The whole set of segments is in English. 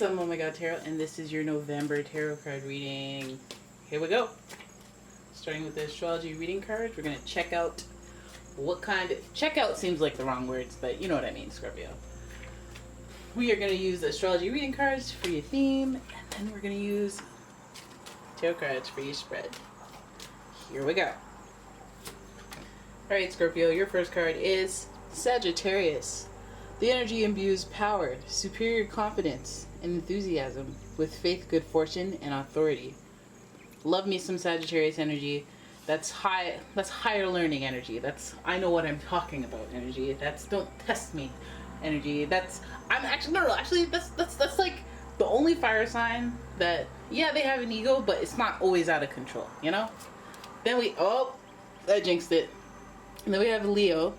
it's umomgtarot, and this is your November tarot card reading. Here we go. Starting with the astrology reading cards, we're going to check out what kind of... Check out seems like the wrong words, but you know what I mean, Scorpio. We are going to use the astrology reading cards for your theme, and then we're going to use tarot cards for your spread. Here we go. Alright, Scorpio, your first card is Sagittarius. The energy imbues power, superior confidence, and enthusiasm with faith, good fortune, and authority. Love me some Sagittarius energy. That's higher learning energy. That's I know what I'm talking about energy. That's don't test me energy. That's like the only fire sign that, yeah, they have an ego, but it's not always out of control, you know? Then I jinxed it. And then we have Leo.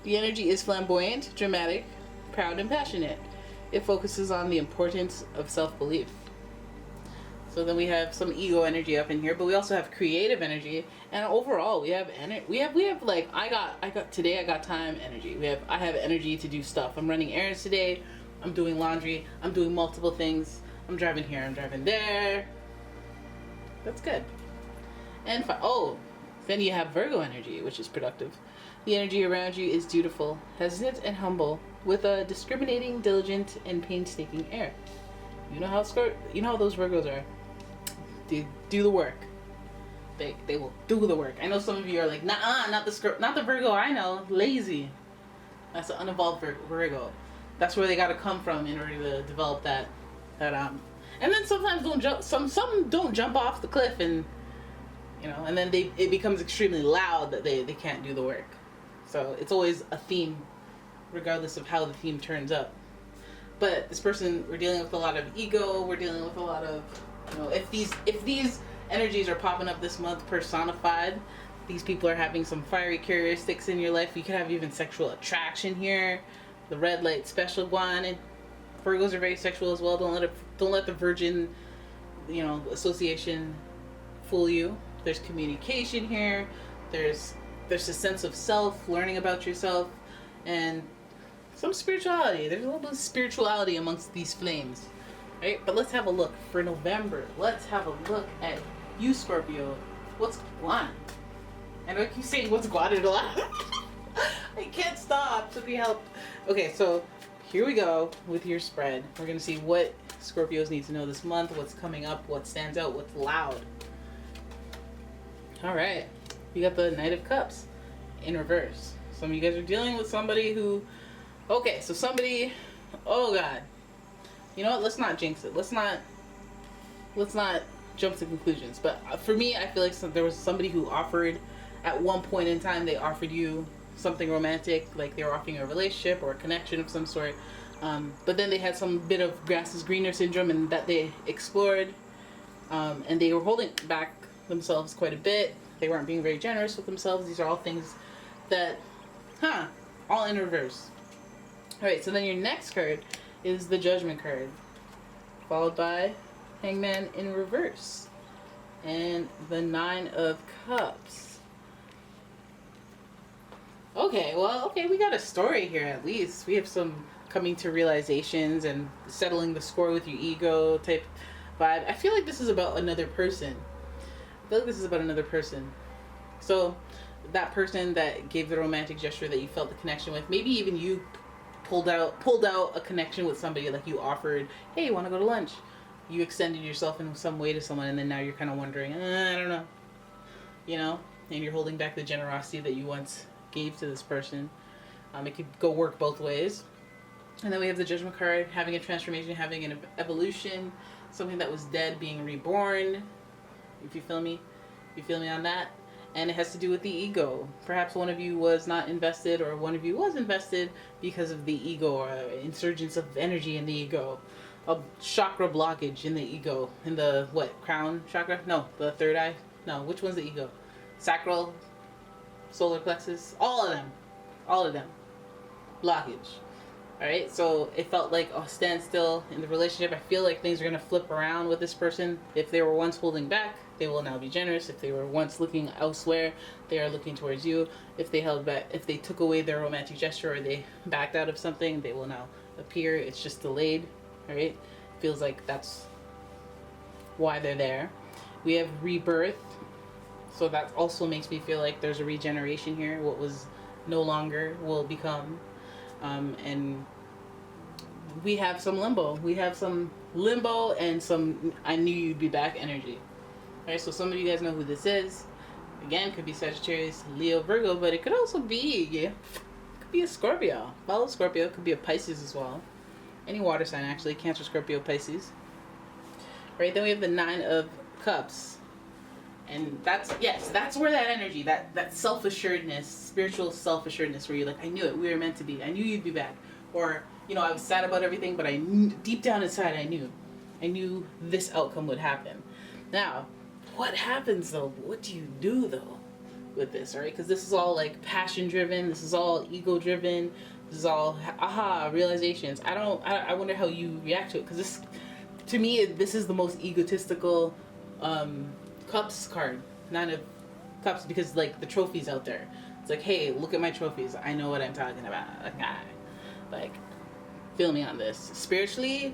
The energy is flamboyant, dramatic, proud, and passionate. It focuses on the importance of self-belief. So then we have some ego energy up in here, but we also have creative energy, and overall we have we have like I got time energy. I have energy to do stuff. I'm running errands today. I'm doing laundry. I'm doing multiple things. I'm driving here. I'm driving there. That's good. And then you have Virgo energy, which is productive. The energy around you is dutiful, hesitant, and humble, with a discriminating, diligent, and painstaking air. You know how those Virgos are. They do the work. They will do the work. I know some of you are like, nah, not the Virgo I know, lazy. That's an unevolved Virgo. That's where they got to come from in order to develop that. And then sometimes some don't jump off the cliff and. And then it becomes extremely loud that they can't do the work. So it's always a theme, regardless of how the theme turns up. But this person, we're dealing with a lot of ego. We're dealing with a lot of, if these energies are popping up this month personified, these people are having some fiery characteristics in your life. You could have even sexual attraction here. The red light special one. And Virgos are very sexual as well. Don't let the Virgin, association fool you. There's communication here. There's a sense of self, learning about yourself, and some spirituality. There's a little bit of spirituality amongst these flames, right? But let's have a look for November. Let's have a look at you, Scorpio. What's going on? And I keep saying what's going on. I can't stop. So be help. Okay, so here we go with your spread. We're gonna see what Scorpios need to know this month. What's coming up? What stands out? What's loud? Alright, you got the Knight of Cups in reverse. Some of you guys are dealing with somebody who... Okay, so somebody... Oh God. You know what? Let's not jinx it. Let's not jump to conclusions. But for me, I feel like there was somebody who offered... At one point in time, they offered you something romantic. Like they were offering you a relationship or a connection of some sort. But then they had some bit of grass is greener syndrome, and that they explored. And they were holding back themselves quite a bit. They weren't being very generous with themselves. These are all things that, all in reverse. Alright, so then your next card is the Judgment card, followed by Hangman in reverse, and the Nine of Cups. Okay, we got a story here at least. We have some coming to realizations and settling the score with your ego type vibe. I feel like this is about another person. So that person that gave the romantic gesture that you felt the connection with, maybe even you pulled out a connection with somebody, like you offered, hey, you want to go to lunch? You extended yourself in some way to someone, and then now you're kind of wondering, I don't know. And you're holding back the generosity that you once gave to this person. It could go work both ways. And then we have the Judgment card, having a transformation, having an evolution, something that was dead being reborn. If you feel me on that. And it has to do with the ego. Perhaps one of you was not invested, or one of you was invested because of the ego, or insurgence of energy in the ego, a chakra blockage in the ego, in the crown chakra? No, the third eye? No, which one's the ego? Sacral, solar plexus, all of them. Blockage. Alright, so it felt like a standstill in the relationship. I feel like things are going to flip around with this person. If they were once holding back, they will now be generous. If they were once looking elsewhere, they are looking towards you. If they held back, if they took away their romantic gesture, or they backed out of something, they will now appear. It's just delayed. Alright, feels like that's why they're there. We have rebirth, so that also makes me feel like there's a regeneration here. What was no longer will become. And we have some limbo. We have some limbo and some I knew you'd be back energy. Alright, so some of you guys know who this is. Again, could be Sagittarius, Leo, Virgo, but it could also be, yeah, could be a Scorpio. Follow Scorpio, could be a Pisces as well. Any water sign actually, Cancer, Scorpio, Pisces. Right, then we have the Nine of Cups. And that's, yes, that's where that energy, that self-assuredness, spiritual self-assuredness, where you're like, I knew it, we were meant to be. I knew you'd be back. Or, you know, I was sad about everything, but I knew, deep down inside, I knew this outcome would happen. Now, what happens though? What do you do though with this, right? Because this is all like passion driven. This is all ego driven. This is all aha realizations. I wonder how you react to it, because this, to me, this is the most egotistical cups card, Nine of Cups, because like the trophies out there. It's like, hey, look at my trophies. I know what I'm talking about. Like, feel me on this. Spiritually,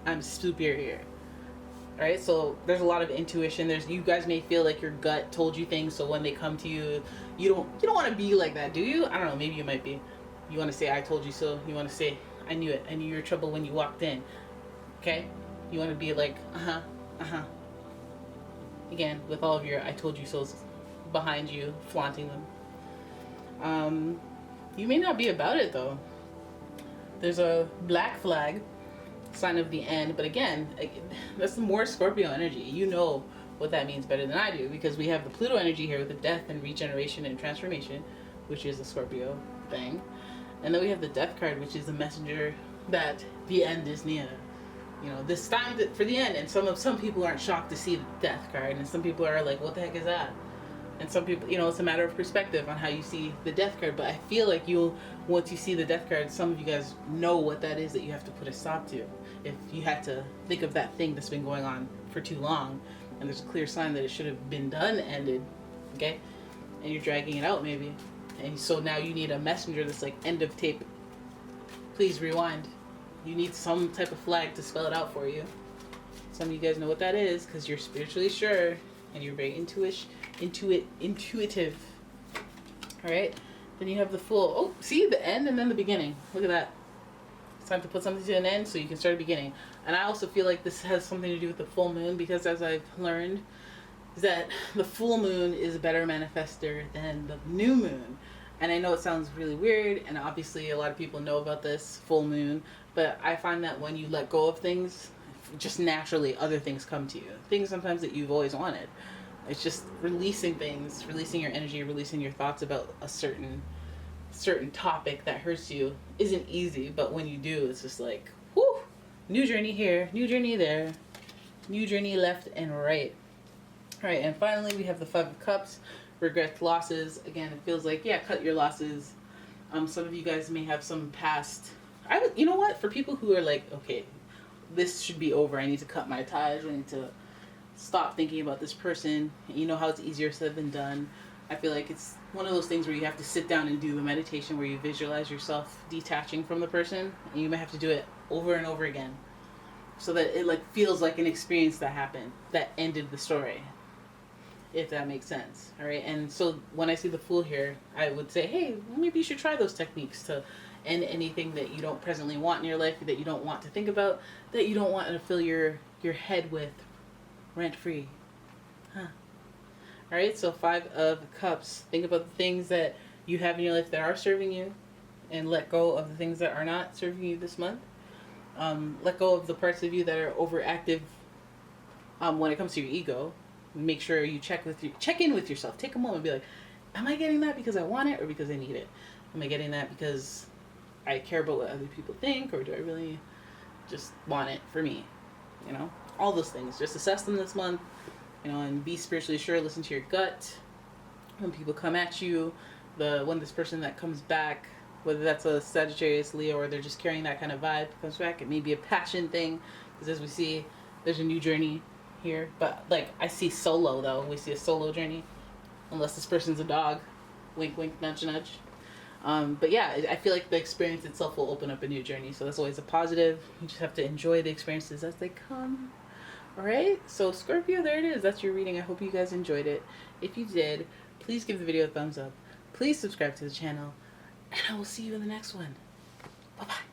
I'm superior. Right, so there's a lot of intuition. You guys may feel like your gut told you things, so when they come to you, you don't want to be like that, do you? I don't know. Maybe you might be. You want to say, "I told you so." You want to say, "I knew it. I knew your trouble when you walked in." Okay, you want to be like, Again, with all of your "I told you so's" behind you, flaunting them. You may not be about it though. There's a black flag, sign of the end, but again, that's more Scorpio energy. You know what that means better than I do, because we have the Pluto energy here with the death and regeneration and transformation, which is a Scorpio thing, and then we have the death card, which is the messenger that the end is near. You know, this time for the end, and some people aren't shocked to see the death card, and some people are like, what the heck is that? And some people, you know, it's a matter of perspective on how you see the death card. But I feel like once you see the death card, some of you guys know what that is that you have to put a stop to. If you had to think of that thing that's been going on for too long, and there's a clear sign that it should have been done, ended, okay? And you're dragging it out maybe. And so now you need a messenger that's like, end of tape. Please rewind. You need some type of flag to spell it out for you. Some of you guys know what that is, because you're spiritually sure and you're very intuitive. All right, then you have the Fool. Oh, see the end and then the beginning. Look at that. It's time to put something to an end so you can start a beginning. And I also feel like this has something to do with the full moon, because as I've learned, is that the full moon is a better manifester than the new moon. And I know it sounds really weird, and obviously a lot of people know about this full moon, but I find that when you let go of things, just naturally other things come to you. Things sometimes that you've always wanted. It's just releasing things, releasing your energy, releasing your thoughts about a certain topic that hurts you isn't easy, but when you do, it's just like, whoo, new journey here, new journey there, new journey left and right. All right, and finally we have the Five of Cups, regrets, losses. Again, it feels like, yeah, cut your losses. Some of you guys may have some past, you know what, for people who are like, okay, this should be over, I need to cut my ties, I need to stop thinking about this person. You know how it's easier said than done. I feel like it's one of those things where you have to sit down and do the meditation where you visualize yourself detaching from the person, and you might have to do it over and over again so that it like feels like an experience that happened, that ended the story, if that makes sense. All right, and so when I see the Fool here, I would say, hey, maybe you should try those techniques to end anything that you don't presently want in your life, that you don't want to think about, that you don't want to fill your head with rent-free. All right, so Five of Cups. Think about the things that you have in your life that are serving you, and let go of the things that are not serving you this month. Let go of the parts of you that are overactive when it comes to your ego. Make sure you check in with yourself. Take a moment and be like, am I getting that because I want it or because I need it? Am I getting that because I care about what other people think, or do I really just want it for me? You know, all those things. Just assess them this month, you know, and be spiritually sure. Listen to your gut. When people come at you, when this person that comes back, whether that's a Sagittarius, Leo, or they're just carrying that kind of vibe, comes back, it may be a passion thing, because as we see, there's a new journey here. But like, I see solo though. We see a solo journey, unless this person's a dog. Wink, wink, nudge, nudge. But yeah, I feel like the experience itself will open up a new journey. So that's always a positive. You just have to enjoy the experiences as they come. All right. So Scorpio, there it is. That's your reading. I hope you guys enjoyed it. If you did, please give the video a thumbs up. Please subscribe to the channel. And I will see you in the next one. Bye-bye.